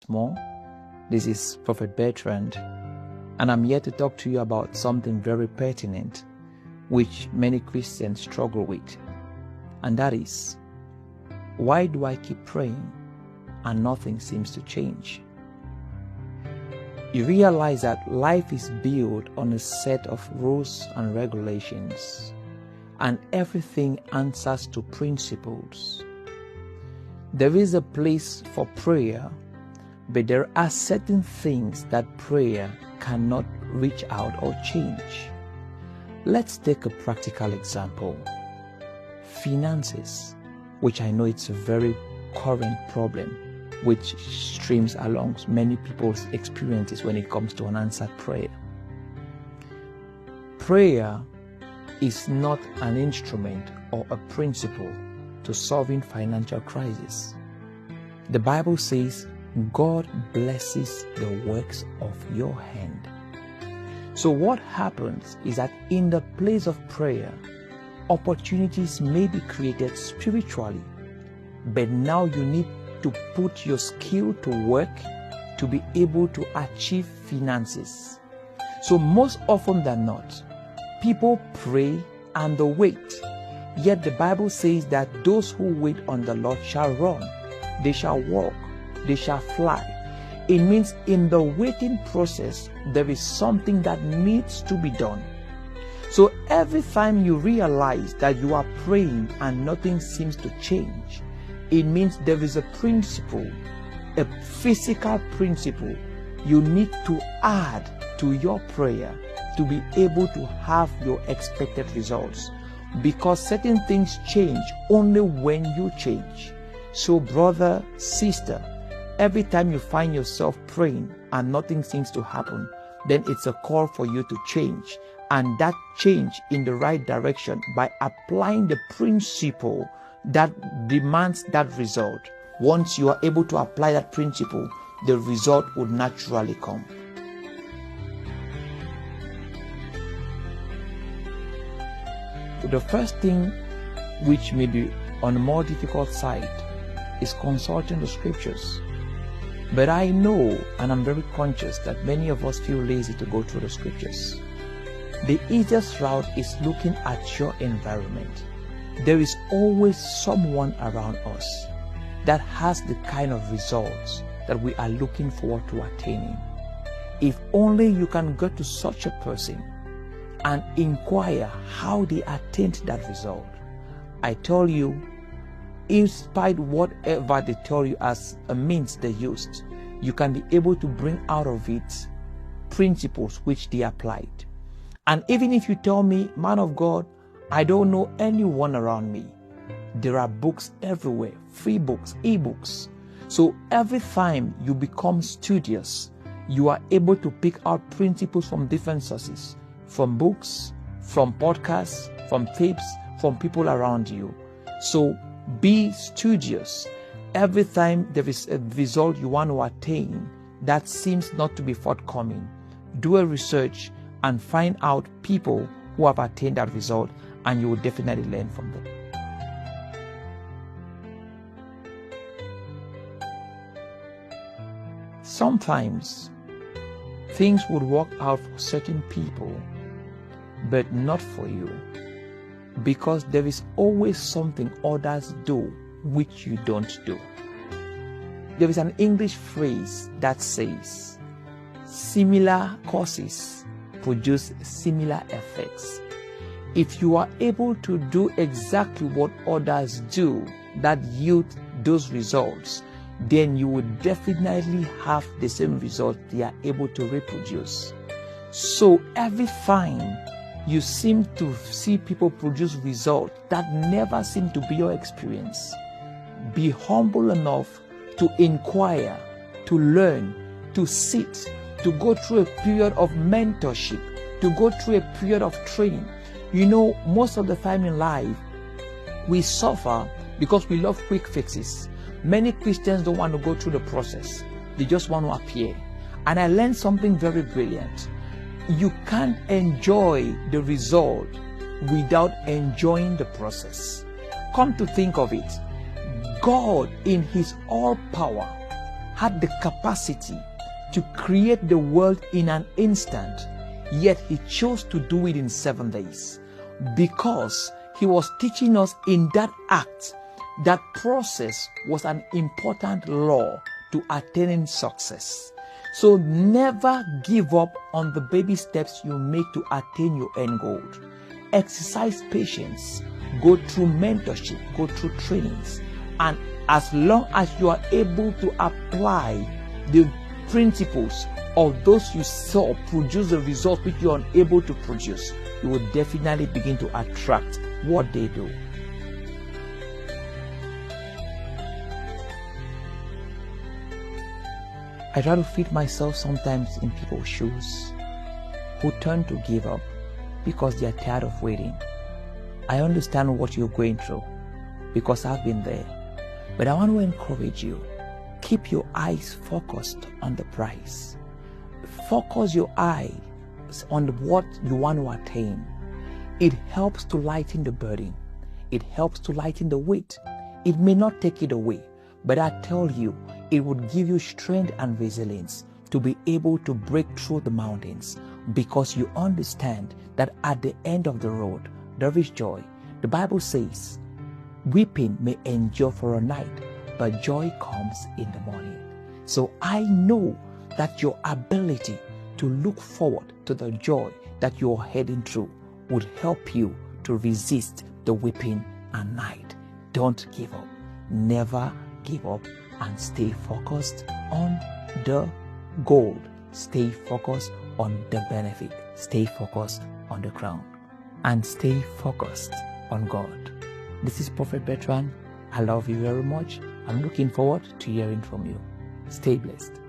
more. This is Prophet Bertrand, and I'm here to talk to you about something very pertinent which many Christians struggle with, and that is, why do I keep praying and nothing seems to change? You realize that life is built on a set of rules and regulations, and everything answers to principles. There is a place for prayer, but there are certain things that prayer cannot reach out or change. Let's take a practical example. Finances, which I know it's a very current problem, which streams along many people's experiences when it comes to unanswered prayer. Prayer is not an instrument or a principle to solving financial crisis. The Bible says God blesses the works of your hand. So what happens is that in the place of prayer, opportunities may be created spiritually, but now you need to put your skill to work to be able to achieve finances. So most often than not, people pray and they wait. Yet the Bible says that those who wait on the Lord shall run, they shall walk, they shall fly. It means in the waiting process, there is something that needs to be done. So every time you realize that you are praying and nothing seems to change, it means there is a principle, a physical principle you need to add to your prayer to be able to have your expected results. Because certain things change only when you change. So brother, sister, every time you find yourself praying and nothing seems to happen, then it's a call for you to change. And that change in the right direction by applying the principle that demands that result. Once you are able to apply that principle, the result would naturally come. The first thing, which may be on a more difficult side, is consulting the scriptures. But I know, and I'm very conscious, that many of us feel lazy to go through the scriptures. The easiest route is looking at your environment. There is always someone around us that has the kind of results that we are looking forward to attaining. If only you can go to such a person and inquire how they attained that result. I tell you, in spite of whatever they tell you as a means they used, you can be able to bring out of it principles which they applied. And even if you tell me, man of God, I don't know anyone around me, there are books everywhere, free books, e-books. So every time you become studious, you are able to pick out principles from different sources, from books, from podcasts, from tapes, from people around you. So be studious. Every time there is a result you want to attain that seems not to be forthcoming, do a research and find out people who have attained that result, and you will definitely learn from them. Sometimes things would work out for certain people, but not for you, because there is always something others do which you don't do. There is an English phrase that says, similar causes produce similar effects. If you are able to do exactly what others do that yield those results, then you will definitely have the same result they are able to reproduce. So every time you seem to see people produce results that never seem to be your experience, be humble enough to inquire, to learn, to sit, to go through a period of mentorship, to go through a period of training. You know, most of the time in life, we suffer because we love quick fixes. Many Christians don't want to go through the process. They just want to appear. And I learned something very brilliant. You can't enjoy the result without enjoying the process. Come to think of it, God in His all power had the capacity to create the world in an instant, yet he chose to do it in 7 days, because he was teaching us in that act that process was an important law to attaining success. So never give up on the baby steps you make to attain your end goal. Exercise patience, go through mentorship, go through trainings, and as long as you are able to apply the principles of those you saw produce the results which you are unable to produce, you will definitely begin to attract what they do. I try to fit myself sometimes in people's shoes who turn to give up because they are tired of waiting. I understand what you're going through because I've been there. But I want to encourage you, keep your eyes focused on the prize. Focus your eyes on what you want to attain. It helps to lighten the burden. It helps to lighten the weight. It may not take it away, but I tell you, it would give you strength and resilience to be able to break through the mountains, because you understand that at the end of the road, there is joy. The Bible says, weeping may endure for a night, but joy comes in the morning. So I know that your ability to look forward to the joy that you're heading through would help you to resist the weeping at night. Don't give up. Never give up, and stay focused on the goal. Stay focused on the benefit. Stay focused on the crown. And stay focused on God. This is Prophet Bertrand. I love you very much. I'm looking forward to hearing from you. Stay blessed.